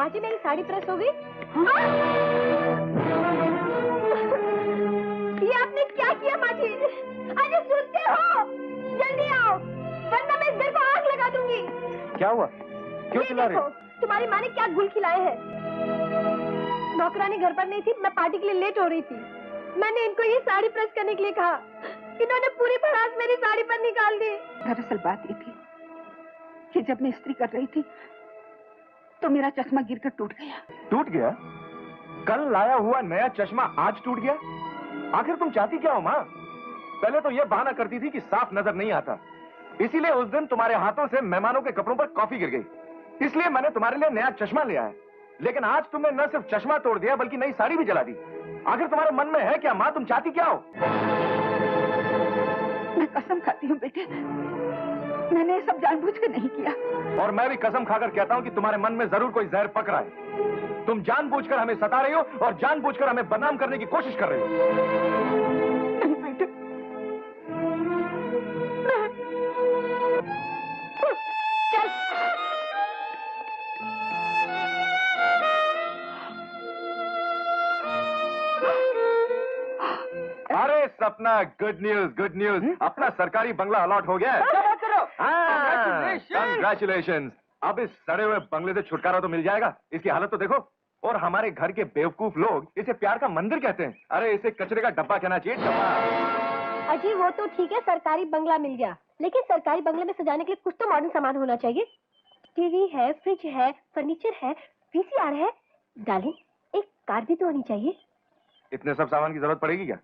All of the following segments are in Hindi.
माजी मेरी साड़ी प्रेस हो गई। हाँ? ये आपने क्या किया माजी? अरे सुनते हो? जल्दी आओ, वरना मैं इस घर को आग लगा दूंगी। क्या हुआ? क्यों चिल्ला रही हो? तुम्हारी माँ ने क्या गुल खिलाए हैं। नौकरानी घर पर नहीं थी, मैं पार्टी के लिए लेट हो रही थी। मैंने इनको ये साड़ी प्रेस करने के लिए कहा, इन्होंने पूरी भड़ास मेरी साड़ी पर निकाल दी। दरअसल बात ये थी कि जब मैं इस्त्री कर रही थी तो मेरा चश्मा गिरकर टूट गया। टूट गया? कल लाया हुआ नया चश्मा आज टूट गया? आखिर तुम चाहती क्या हो माँ? पहले तो ये बहाना करती थी कि साफ नजर नहीं आता, इसीलिए उस दिन तुम्हारे हाथों से मेहमानों के कपड़ों पर कॉफी गिर गई, इसलिए मैंने तुम्हारे लिए नया चश्मा लिया है। लेकिन आज तुमने न सिर्फ चश्मा तोड़ दिया बल्कि नई साड़ी भी जला दी। आखिर तुम्हारे मन में है क्या माँ? तुम चाहती क्या हो? मैं कसम खाती हूँ बेटे, मैंने ये सब जानबूझ कर नहीं किया। और मैं भी कसम खाकर कहता हूँ कि तुम्हारे मन में जरूर कोई जहर पक रहा है। तुम जानबूझकर हमें सता रही हो और जानबूझकर हमें बदनाम करने की कोशिश कर रही हो। नहीं बेटे, चल। अरे सपना, गुड न्यूज, अपना सरकारी बंगला अलॉट हो गया है। कंग्रेचुलेशन। अब इस सड़े हुए बंगले से छुटकारा तो मिल जाएगा। इसकी हालत तो देखो, और हमारे घर के बेवकूफ लोग इसे प्यार का मंदिर कहते हैं। अरे इसे कचरे का डब्बा कहना चाहिए, डब्बा। अजी वो तो ठीक है, सरकारी बंगला मिल गया, लेकिन सरकारी बंगले में सजाने के लिए कुछ तो मॉडर्न सामान होना चाहिए। टीवी है, फ्रिज है, फर्नीचर है, वीसीआर है। डार्लिंग एक कार भी तो होनी चाहिए। इतने सब सामान की जरूरत पड़ेगी क्या?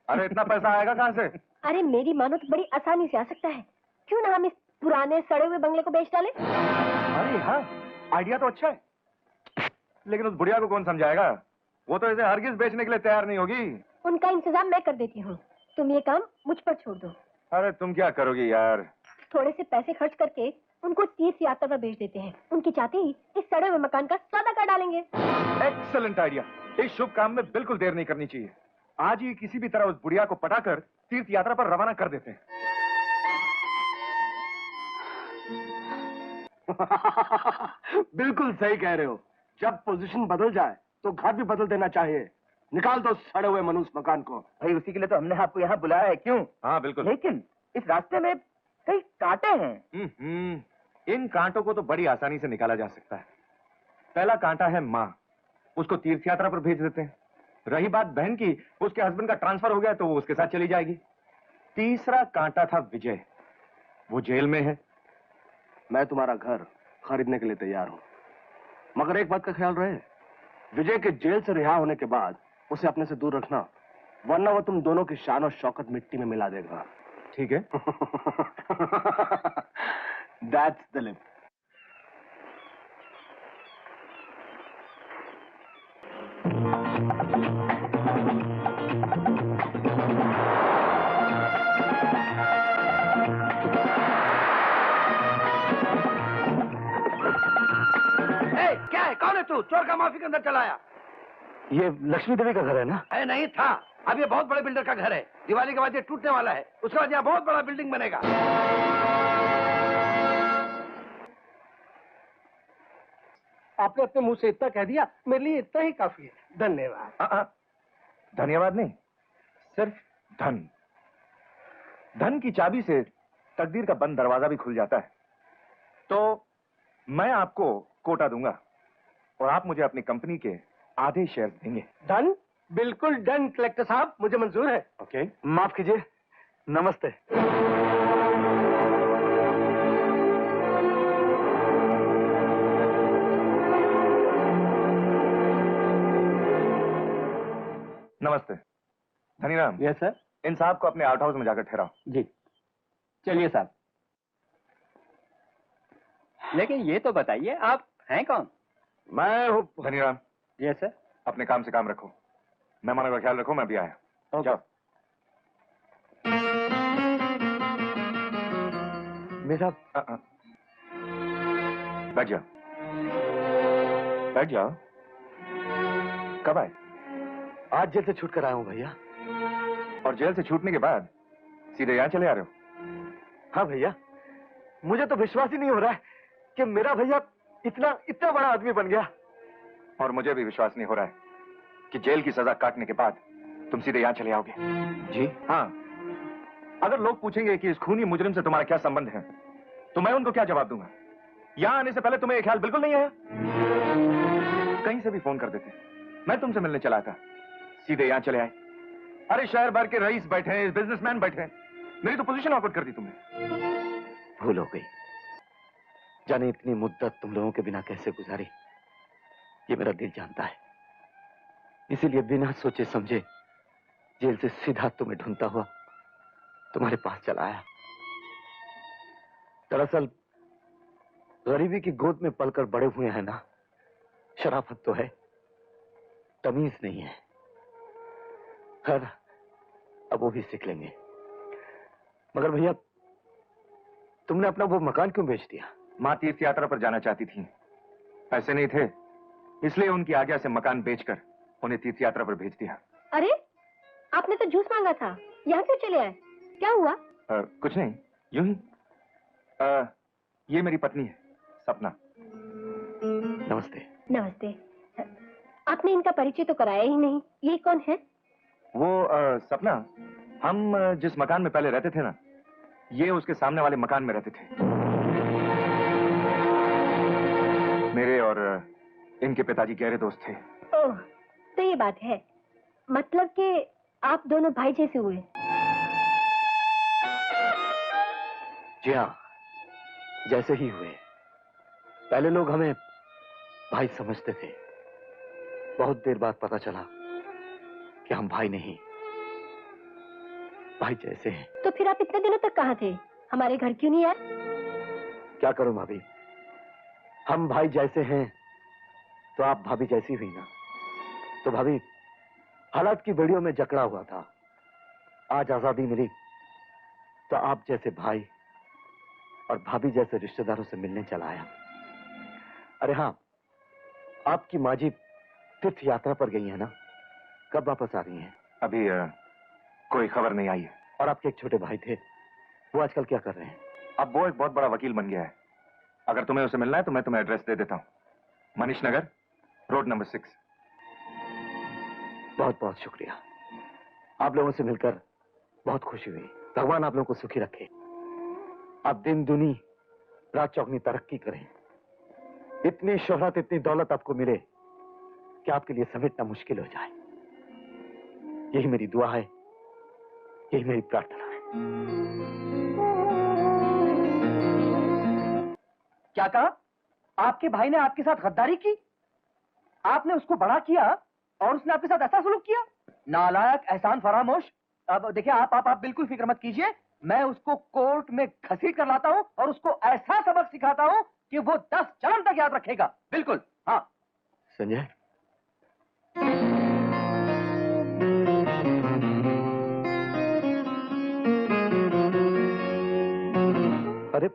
अरे इतना पैसा आएगा कहाँ से? अरे मेरी मानो तो बड़ी आसानी से आ सकता है। क्यों ना हम इस पुराने सड़े हुए बंगले को बेच डालें? अरे हाँ, आइडिया तो अच्छा है, लेकिन उस बुढ़िया को कौन समझाएगा? वो तो इसे हरगिज बेचने के लिए तैयार नहीं होगी। उनका इंतजाम मैं कर देती हूँ, तुम ये काम मुझ पर छोड़ दो। अरे तुम क्या करोगी यार? थोड़े से पैसे खर्च करके उनको तीर्थ यात्रा पर भेज देते हैं। उनकी चाहते ही इस सड़े हुए मकान का सौदा कर डालेंगे। Excellent idea. इस शुभ काम में बिल्कुल देर नहीं करनी चाहिए। आज ही किसी भी तरह उस बुढ़िया को पटाकर तीर्थ यात्रा पर रवाना कर देते हैं। बिल्कुल सही कह रहे हो। जब पोजीशन बदल जाए तो घर भी बदल देना चाहिए। निकाल दो सड़े हुए मनुष्य मकान को। भाई उसी के लिए तो हमने आपको यहाँ बुलाया है। क्यों? हाँ बिल्कुल। लेकिन इस रास्ते में कई कांटे हैं। इन कांटों को तो बड़ी आसानी से निकाला जा सकता है। पहला कांटा है माँ, उसको तीर्थ यात्रा पर भेज देते हैं। रही बात बहन की, उसके हस्बैंड का ट्रांसफर हो गया तो वो उसके साथ चली जाएगी। तीसरा कांटा था विजय, वो जेल में है। मैं तुम्हारा घर खरीदने के लिए तैयार हूँ, मगर एक बात का ख्याल रहे, विजय के जेल से रिहा होने के बाद उसे अपने से दूर रखना, वरना वो तुम दोनों की शान और शौकत मिट्टी में मिला देगा। ठीक है? That's the limit. क्या है? कौन है तू? चोर का माफी के अंदर चलाया? ये लक्ष्मी देवी का घर है ना? है नहीं था। अब ये बहुत बड़े बिल्डर का घर है। दिवाली के बाद ये टूटने वाला है, उसके बाद यहाँ बहुत बड़ा बिल्डिंग बनेगा। आपने अपने मुंह से इतना कह दिया, मेरे लिए इतना ही काफी है। धन्यवाद। धन्यवाद नहीं, सिर्फ धन। धन की चाबी से तकदीर का बंद दरवाजा भी खुल जाता है। तो मैं आपको कोटा दूंगा और आप मुझे अपनी कंपनी के आधे शेयर देंगे। डन, बिल्कुल डन कलेक्टर साहब, मुझे मंजूर है। ओके? माफ कीजिए, नमस्ते। नमस्ते। धनीराम। Yes sir. इन साहब को अपने आउट हाउस में जाकर ठहराओ। जी चलिए साहब। लेकिन ये तो बताइए आप हैं कौन? मैं हूँ धनीराम। Yes sir. अपने काम से काम रखो, मेहमानों का ख्याल रखो। मैं भी आया। जाओ। मेरा बैठ जाओ, बैठ जाओ। कब आए? आज जेल से छूट कर आया हूँ भैया। और जेल से छूटने के बाद सीधे यहाँ चले आ रहे हो? हाँ भैया, मुझे तो विश्वास ही नहीं हो रहा है कि मेरा भैया इतना बड़ा आदमी बन गया। और मुझे भी विश्वास नहीं हो रहा है कि जेल की सजा काटने के बाद तुम सीधे यहाँ चले आओगे। जी हाँ, अगर लोग पूछेंगे कि इस खूनी मुजरिम से तुम्हारा क्या संबंध है, तो मैं उनको क्या जवाब दूंगा? यहाँ आने से पहले तुम्हें ये ख्याल बिल्कुल नहीं आया? कहीं से भी फोन कर देते, मैं तुमसे मिलने चला था, सीधे यहाँ चले आए। अरे शहर भर के रईस बैठे हैं, बिजनेसमैन बैठे हैं, मेरी तो पोजीशन ऑकवर्ड कर दी तुमने। भूल हो गई। जाने इतनी मुद्दत तुम लोगों के बिना कैसे गुजारी, ये मेरा दिल जानता है। इसीलिए बिना सोचे समझे जेल से सीधा तुम्हें ढूंढता हुआ तुम्हारे पास चला आया। दरअसल गरीबी की गोद में पलकर बड़े हुए हैं ना, शराफत तो है, तमीज नहीं है। खैर, अब वो भी सीख लेंगे। मगर भैया, तुमने अपना वो मकान क्यों बेच दिया? मां तीर्थ यात्रा पर जाना चाहती थी, पैसे नहीं थे, इसलिए उनकी आज्ञा से मकान बेचकर उन्हें तीर्थ यात्रा पर भेज दिया। अरे, आपने तो जूस मांगा था, यहाँ क्यों चले आए? क्या हुआ? कुछ नहीं, यूं ही। ये मेरी पत्नी है, सपना। नमस्ते। नमस्ते। आपने इनका परिचय तो कराया ही नहीं, ये कौन है? वो सपना, हम जिस मकान में पहले रहते थे ना, ये उसके सामने वाले मकान में रहते थे। मेरे और इनके पिताजी गहरे दोस्त थे। ओह, तो ये बात है, मतलब कि आप दोनों भाई जैसे हुए। जी हाँ, जैसे ही हुए। पहले लोग हमें भाई समझते थे, बहुत देर बाद पता चला कि हम भाई नहीं, भाई जैसे हैं। तो फिर आप इतने दिनों तक कहाँ थे? हमारे घर क्यों नहीं आए? क्या करूं भाभी, हम भाई जैसे हैं तो आप भाभी जैसी हुई ना। तो भाभी, हालात की बेड़ियों में जकड़ा हुआ था, आज आजादी मिली तो आप जैसे भाई और भाभी जैसे रिश्तेदारों से मिलने चला आया। अरे हाँ, आपकी माँ जी तीर्थ यात्रा पर गई है ना, कब वापस आ रही हैं? अभी कोई खबर नहीं आई है। और आपके एक छोटे भाई थे, वो आजकल क्या कर रहे हैं? अब वो एक बहुत बड़ा वकील बन गया है। अगर तुम्हें उसे मिलना है तो मैं तुम्हें एड्रेस दे देता हूँ, मनीष नगर, रोड नंबर 6। बहुत बहुत शुक्रिया, आप लोगों से मिलकर बहुत खुशी हुई। भगवान आप लोगों को सुखी रखे, आप दिन दुनी रात चौगनी तरक्की करें, इतनी शोहरत इतनी दौलत आपको मिले कि आपके लिए समेटना मुश्किल हो जाए। यही मेरी दुआ है, यही मेरी प्रार्थना है। क्या कहा? आपके भाई ने आपके साथ गद्दारी की? आपने उसको बड़ा किया और उसने आपके साथ ऐसा सलूक किया? नालायक, एहसान फरामोश। अब देखिए, आप बिल्कुल फिक्र मत कीजिए, मैं उसको कोर्ट में घसीट कर लाता हूं और उसको ऐसा सबक सिखाता हूं कि वो 10 जन्म तक याद रखेगा। बिल्कुल, हाँ। संजय, अरे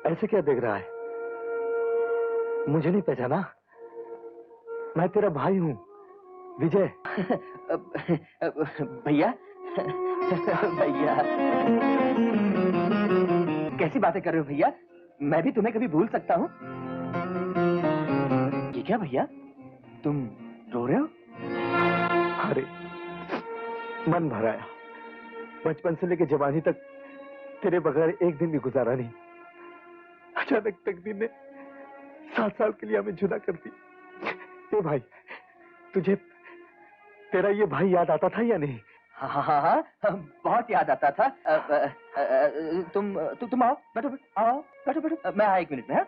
ऐसे क्या देख रहा है? मुझे नहीं पहचाना? मैं तेरा भाई हूं, विजय। भैया, भैया, कैसी बातें कर रहे हो भैया? मैं भी तुम्हें कभी भूल सकता हूँ? ये क्या भैया, तुम रो रहे हो? अरे मन भर आया, बचपन से लेकर जवानी तक तेरे बगैर एक दिन भी गुजारा नहीं। अचानक तकदीर ने 7 साल के लिए हमें जुदा कर दी। ये भाई, तुझे तेरा ये भाई याद आता था या नहीं? हाँ हाँ हाँ, बहुत याद आता था। तुम आओ, बैठो, आओ, बैठो, मैं आया 1 मिनट में। हाँ,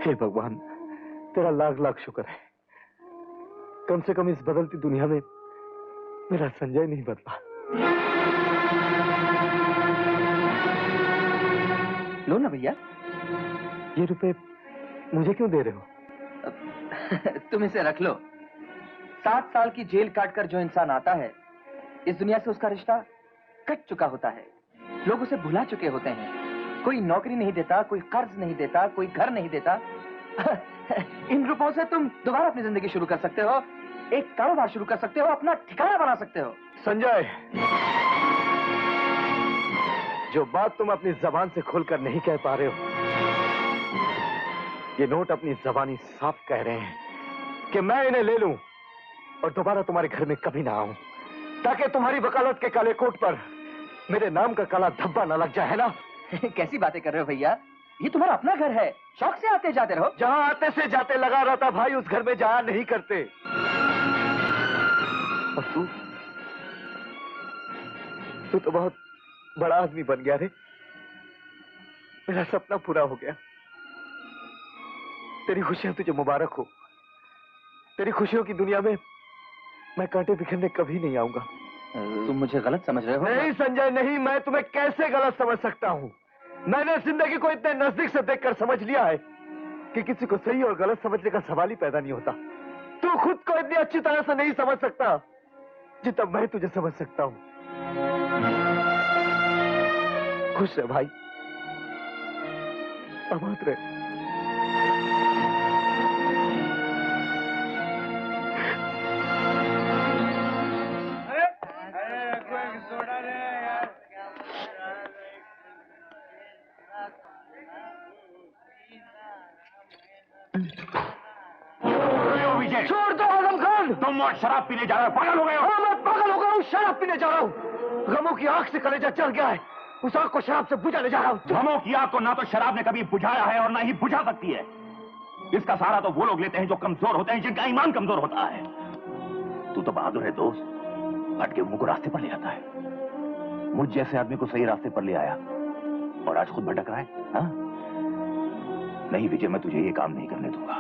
हे भगवान, तेरा लाख लाख शुक्र है, कम से कम इस बदलती दुनिया में मेरा संजय नहीं बदला। लो ना भैया। ये रुपए मुझे क्यों दे रहे हो? तुम इसे रख लो। 7 साल की जेल काटकर जो इंसान आता है, इस दुनिया से उसका रिश्ता कट चुका होता है। लोग उसे भुला चुके होते हैं। कोई नौकरी नहीं देता, कोई कर्ज नहीं देता, कोई घर नहीं देता। इन रुपयों से तुम दोबारा अपनी जिंदगी शुरू कर सकते हो, एक कारोबार शुरू कर सकते हो, अपना ठिकाना बना सकते हो। संजय, जो बात तुम अपनी जबान से खुलकर नहीं कह पा रहे हो, ये नोट अपनी जबानी साफ कह रहे हैं कि मैं इन्हें ले लूं और दोबारा तुम्हारे घर में कभी ना आऊं, ताकि तुम्हारी वकालत के काले कोट पर मेरे नाम का काला धब्बा न लग जाए, है ना? कैसी बातें कर रहे हो भैया, ये तुम्हारा अपना घर है, शौक से आते जाते रहो। जहां आते से जाते लगा रहता भाई, उस घर में जाया नहीं करते। और तू तो बहुत बड़ा आदमी बन गया रे, मेरा सपना पूरा हो गया। तेरी खुशियां तुझे मुबारक हो। तेरी खुशियों की दुनिया में मैं कांटे बिखरने कभी नहीं आऊंगा। तुम मुझे गलत समझ रहे हो? नहीं संजय नहीं, मैं तुम्हें कैसे गलत समझ सकता हूं? मैंने जिंदगी को इतने नजदीक से देखकर समझ लिया है कि किसी को सही और गलत समझने का सवाल ही पैदा नहीं होता। तू खुद को इतनी अच्छी तरह से नहीं समझ सकता जितना मैं तुझे समझ सकता हूं। खुश रह भाई, आबाद रहे। छोड़ दो आजम खान, तुम और शराब पीने जा रहे हो, पागल हो गए हो? हाँ, मैं पागल हो गया हूँ, शराब पीने जा रहा हूँ। गमों की आग से कलेजा चल गया है, उस आग को शराब से बुझाने जा रहा हूँ। गमों की आग को ना तो शराब ने कभी बुझाया है और ना ही बुझा सकती है। इसका सहारा तो वो लोग लेते हैं जो कमजोर होते हैं, जिनका ईमान कमजोर होता है। तू तो बहादुर है दोस्त, भटके मुंह को रास्ते पर ले आता है। मुझ जैसे आदमी को सही रास्ते पर ले आया और आज खुद भटक रहा है। हाँ? नहीं विजय, मैं तुझे ये काम नहीं करने दूंगा।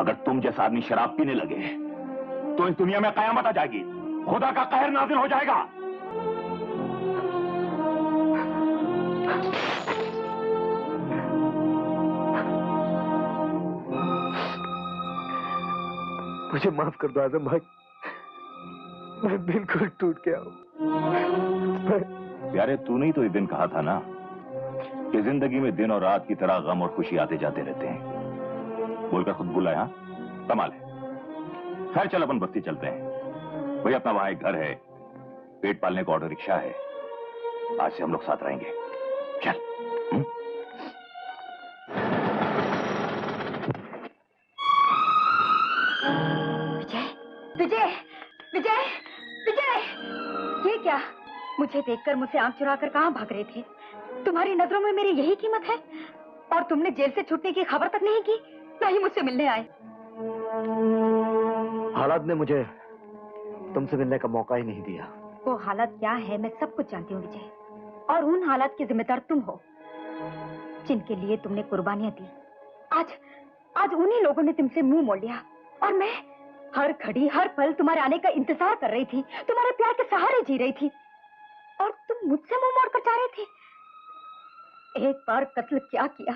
अगर तुम जैसा आदमी शराब पीने लगे तो इस दुनिया में कयामत आ जाएगी, खुदा का कहर नाजिल हो जाएगा। मुझे माफ कर दो आजम भाई, मैं बिल्कुल टूट गया हूं। प्यारे, तूने ही तो एक दिन कहा था ना कि जिंदगी में दिन और रात की तरह गम और खुशी आते जाते रहते हैं। बोलकर खुद बुलाया, कमाल है। खैर चल, अपन बस्ती चलते हैं। वही अपना वहां एक घर है, पेट पालने का ऑटो रिक्शा है। आज से हम लोग साथ रहेंगे। चल। विजय, विजय, विजय, विजय! ये क्या? मुझे देखकर मुझसे आंख चुराकर कहां भाग रहे थे? तुम्हारी नजरों में मेरी यही कीमत है? और तुमने जेल से छूटने की खबर तक नहीं की, ना ही मुझसे मिलने आए। हालात ने मुझे तुमसे मिलने का मौका ही नहीं दिया। वो हालत क्या है मैं सब कुछ जानती हूँ विजय, और उन हालात के जिम्मेदार तुम हो जिनके लिए तुमने कुर्बानियां दी। आज उन्हीं लोगों ने तुमसे मुंह मोड़ लिया, और मैं हर घड़ी हर पल तुम्हारे आने का इंतजार कर रही थी, तुम्हारे प्यार के सहारे जी रही थी, और तुम मुझसे मुंह मोड़ कर जा रहे थे। एक बार कत्ल क्या किया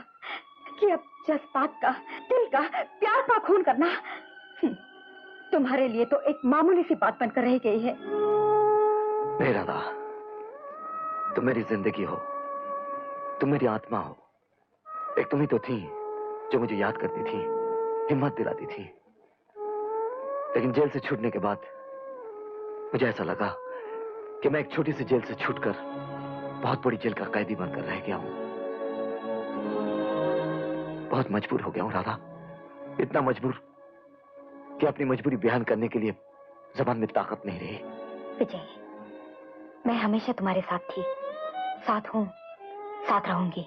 कि अब जज्बात का, दिल का, प्यार का खून करना तुम्हारे लिए तो एक मामूली सी बात बनकर रह गई है। नहीं राधा, तुम मेरी जिंदगी हो, तुम मेरी आत्मा हो। एक तुम ही तो थी जो मुझे याद करती थी, हिम्मत दिलाती थी। लेकिन जेल से छूटने के बाद मुझे ऐसा लगा कि मैं एक छोटी सी जेल से छूटकर बहुत बड़ी जेल का कैदी बनकर रह गया हूं। बहुत मजबूर हो गया हूं राधा, इतना मजबूर कि अपनी मजबूरी बयान करने के लिए जबान में ताकत नहीं रही। विजय, मैं हमेशा तुम्हारे साथ थी, साथ हूं, साथ रहूंगी।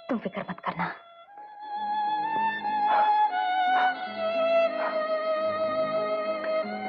तुम फिक्र मत करना।